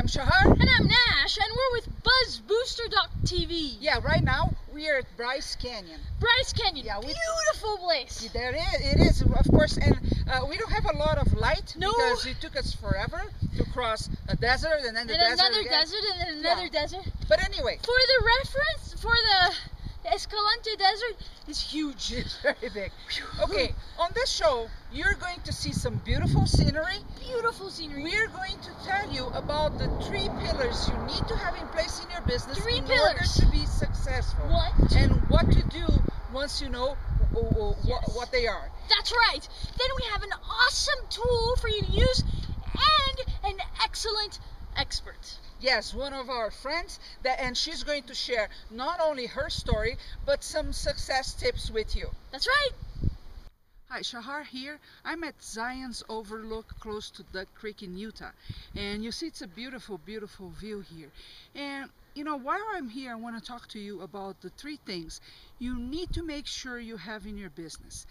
I'm Shahar. And I'm Nash, and we're with BuzzBoosterTV. Yeah, right now we are at Bryce Canyon. Bryce Canyon, Yeah, beautiful place. There it is, of course, and we don't have a lot of light because it took us forever to cross a desert and then another desert and then another desert. But anyway, for the reference, for the Escalante Desert is huge. It's very big. Okay, on this show, you're going to see some beautiful scenery. Beautiful scenery. We're going to tell you about the 3 pillars you need to have in place in your business in order to be successful. What? And what to do once you know what they are. That's right. Then we have an awesome tool for you to use and an excellent expert. Yes, one of our friends, and she's going to share not only her story, but some success tips with you. That's right. Hi, Shahar here. I'm at Zion's Overlook close to Duck Creek in Utah. And you see it's a beautiful, beautiful view here. And you know, while I'm here, I want to talk to you about the 3 things you need to make sure you have in your business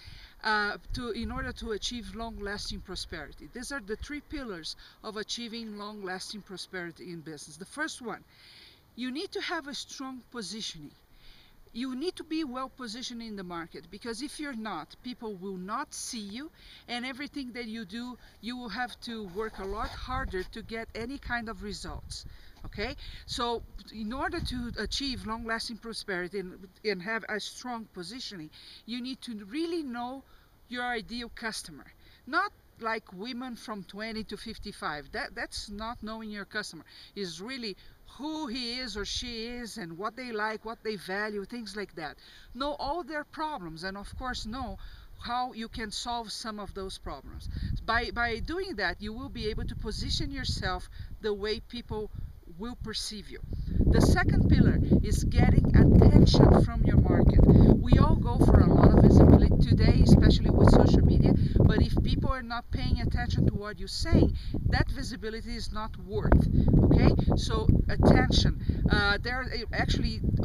in order to achieve long-lasting prosperity. These are the 3 pillars of achieving long-lasting prosperity in business. The first one, you need to have a strong positioning. You need to be well positioned in the market, because if you're not, people will not see you, and everything that you do, you will have to work a lot harder to get any kind of results. Okay, so in order to achieve long-lasting prosperity and have a strong positioning, you need to really know your ideal customer. Not like women from 20 to 55. That's not knowing your customer. It's really who he is or she is and what they like, what they value, things like that. Know all their problems, and of course know how you can solve some of those problems. By doing that, you will be able to position yourself the way people will perceive you. The second pillar is getting attention from your market. We all go for a lot of visibility today, especially with social media, but if people are not paying attention to what you're saying, that visibility is not worth. Okay, so attention.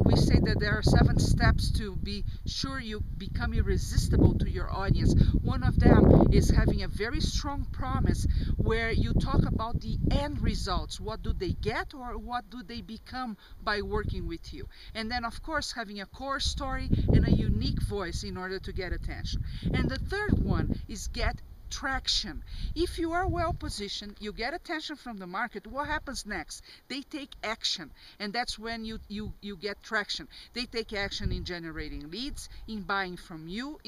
We say that there are 7 steps to be sure you become irresistible to your audience. One of them is having a very strong promise where you talk about the end results. What do they get, or what do they become by working with you? And then of course having a core story and a unique voice in order to get attention. And the third one is get traction. If you are well positioned, you get attention from the market, what happens next? They take action, and that's when you get traction. They take action in generating leads, in buying from you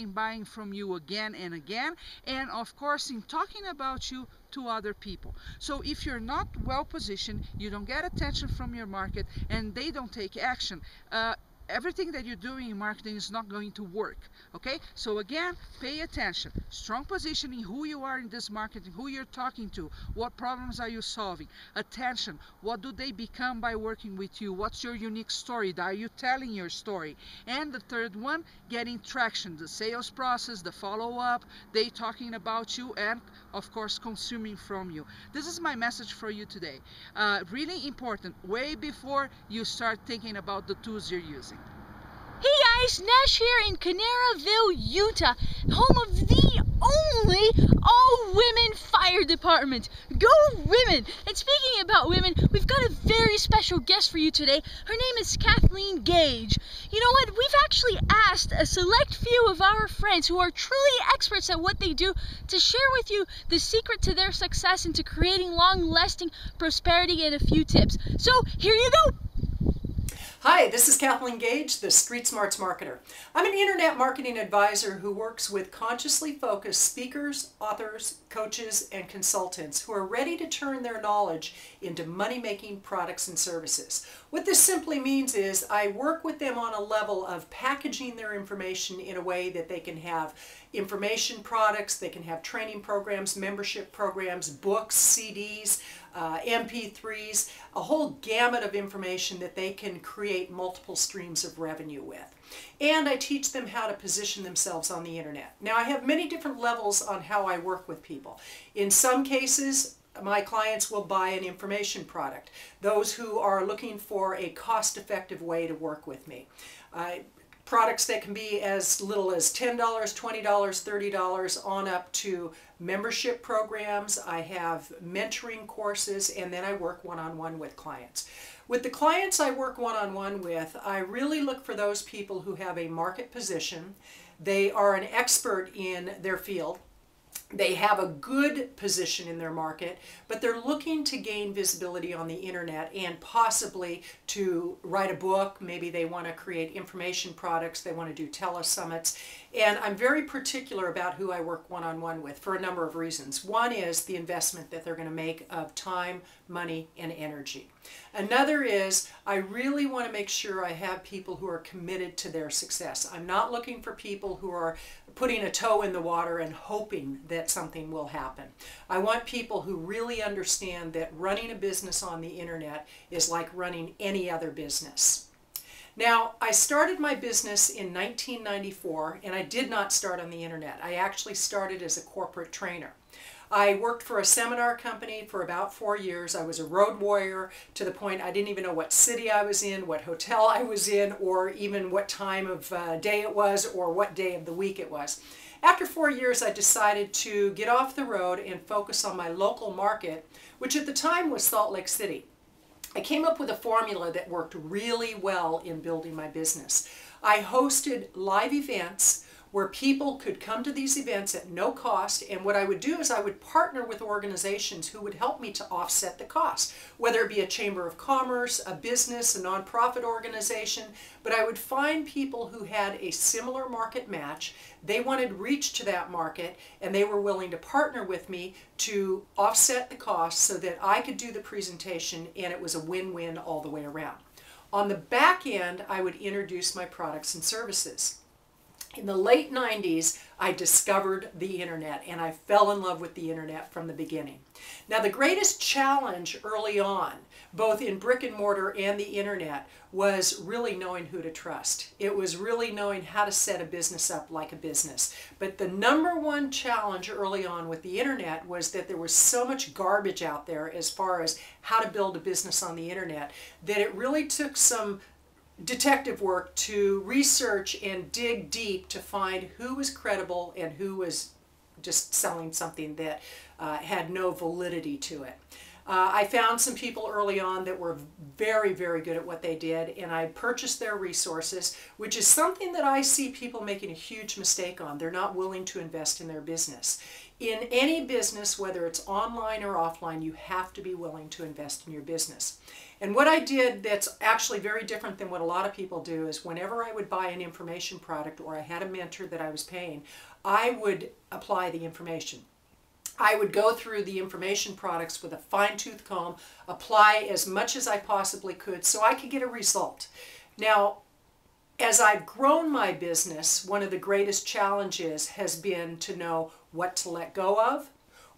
again and again, and of course in talking about you to other people. So if you're not well positioned, you don't get attention from your market, and they don't take action, everything that you're doing in marketing is not going to work. Okay, so again, pay attention. Strong positioning, who you are in this marketing, who you're talking to, what problems are you solving. Attention, what do they become by working with you? What's your unique story? Are you telling your story? And the third one, getting traction, the sales process, the follow-up, they talking about you, and of course consuming from you. This is my message for you today. Really important, way before you start thinking about the tools you're using. Hey guys, Nash here in Canaraville, Utah, home of the only all-women fire department. Go women! And speaking about women, we've got a very special guest for you today. Her name is Kathleen Gage. You know what? We've actually asked a select few of our friends who are truly experts at what they do to share with you the secret to their success and to creating long-lasting prosperity and a few tips. So here you go! Hi, this is Kathleen Gage, the Street Smarts Marketer. I'm an internet marketing advisor who works with consciously focused speakers, authors, coaches, and consultants who are ready to turn their knowledge into money-making products and services. What this simply means is I work with them on a level of packaging their information in a way that they can have information products, they can have training programs, membership programs, books, CDs, MP3s, a whole gamut of information that they can create multiple streams of revenue with. And I teach them how to position themselves on the internet. Now, I have many different levels on how I work with people. In some cases, my clients will buy an information product. Those who are looking for a cost-effective way to work with me. Products that can be as little as $10, $20, $30 on up to membership programs, I have mentoring courses, and then I work one-on-one with clients. With the clients I work one-on-one with, I really look for those people who have a market position. They are an expert in their field. They have a good position in their market, but they're looking to gain visibility on the internet and possibly to write a book. Maybe they want to create information products. They want to do telesummits. And I'm very particular about who I work one-on-one with for a number of reasons. One is the investment that they're going to make of time, money, and energy. Another is I really want to make sure I have people who are committed to their success. I'm not looking for people who are putting a toe in the water and hoping that something will happen. I want people who really understand that running a business on the internet is like running any other business. Now, I started my business in 1994, and I did not start on the internet. I actually started as a corporate trainer. I worked for a seminar company for about 4 years. I was a road warrior to the point I didn't even know what city I was in, what hotel I was in, or even what time of day it was, or what day of the week it was. After 4 years, I decided to get off the road and focus on my local market, which at the time was Salt Lake City. I came up with a formula that worked really well in building my business. I hosted live events where people could come to these events at no cost, and what I would do is I would partner with organizations who would help me to offset the cost, whether it be a chamber of commerce, a business, a nonprofit organization, but I would find people who had a similar market match. They wanted reach to that market, and they were willing to partner with me to offset the cost so that I could do the presentation, and it was a win-win all the way around. On the back end, I would introduce my products and services. In the late 90s, I discovered the internet, and I fell in love with the internet from the beginning. Now, the greatest challenge early on, both in brick and mortar and the internet, was really knowing who to trust. It was really knowing how to set a business up like a business. But the number one challenge early on with the internet was that there was so much garbage out there as far as how to build a business on the internet that it really took some detective work to research and dig deep to find who was credible and who was just selling something that had no validity to it. I found some people early on that were very, very good at what they did, and I purchased their resources, which is something that I see people making a huge mistake on. They're not willing to invest in their business. In any business, whether it's online or offline, you have to be willing to invest in your business. And what I did that's actually very different than what a lot of people do is whenever I would buy an information product or I had a mentor that I was paying, I would apply the information. I would go through the information products with a fine-tooth comb, apply as much as I possibly could so I could get a result. Now, as I've grown my business, one of the greatest challenges has been to know what to let go of,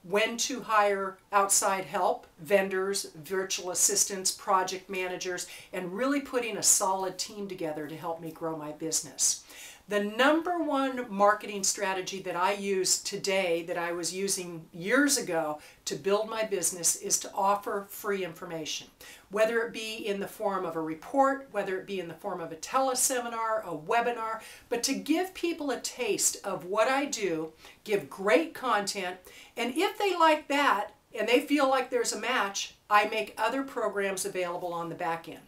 when to hire outside help, vendors, virtual assistants, project managers, and really putting a solid team together to help me grow my business. The number one marketing strategy that I use today that I was using years ago to build my business is to offer free information, whether it be in the form of a report, whether it be in the form of a teleseminar, a webinar, but to give people a taste of what I do, give great content, and if they like that and they feel like there's a match, I make other programs available on the back end.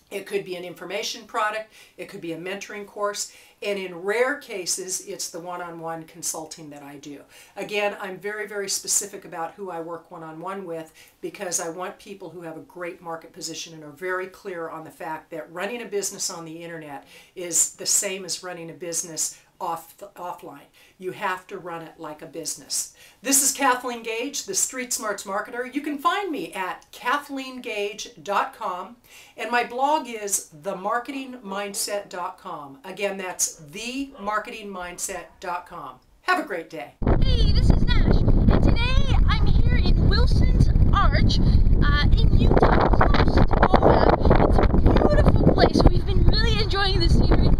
It could be an information product, it could be a mentoring course, and in rare cases, it's the one-on-one consulting that I do. Again, I'm very, very specific about who I work one-on-one with because I want people who have a great market position and are very clear on the fact that running a business on the internet is the same as running a business offline. You have to run it like a business. This is Kathleen Gage, the Street Smarts Marketer. You can find me at KathleenGage.com, and my blog is themarketingmindset.com. Again, that's themarketingmindset.com. Have a great day. Hey, this is Nash, and today I'm here in Wilson's Arch in Utah, close to Moab. It's a beautiful place. We've been really enjoying the scenery.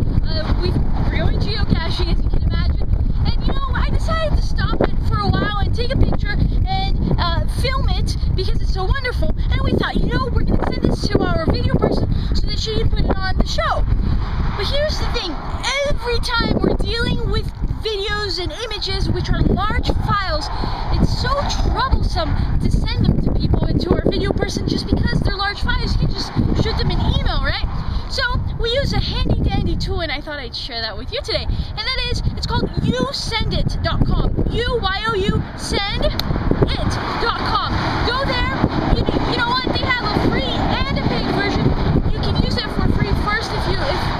We're going geocaching, as you can imagine, and you know, I decided to stop it for a while and take a picture and film it because it's so wonderful. And we thought, you know, we're going to send this to our video person so that she can put it on the show. But here's the thing, every time we're dealing with videos and images, which are large files, to send them to people and to our video person, just because they're large files, you can just shoot them an email, right? So we use a handy dandy tool, and I thought I'd share that with you today. And that is, it's called YouSendIt.com. YouYOU sendit.com. Go there. You know what? They have a free and a paid version. You can use it for free first if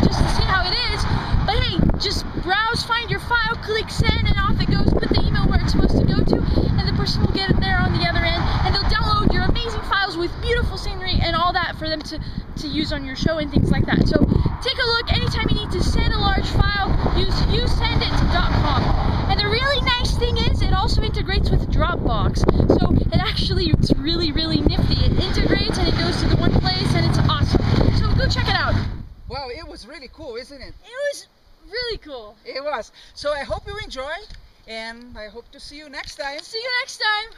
just to see how it is. But hey, just browse, find your file, click send, and off it goes. Put the email where it's supposed to go to, and the person will get it there on the other end, and they'll download your amazing files with beautiful scenery and all that for them to use on your show and things like that. So take a look. Anytime you need to send a large file, use YouSendIt.com. And the really nice thing is, it also integrates with Dropbox. So it's really, really nifty. It integrates and it goes to the one place, and it's awesome. So go check it out. Wow, it was really cool, isn't it? It was really cool. It was. So I hope you enjoyed, and I hope to see you next time. See you next time.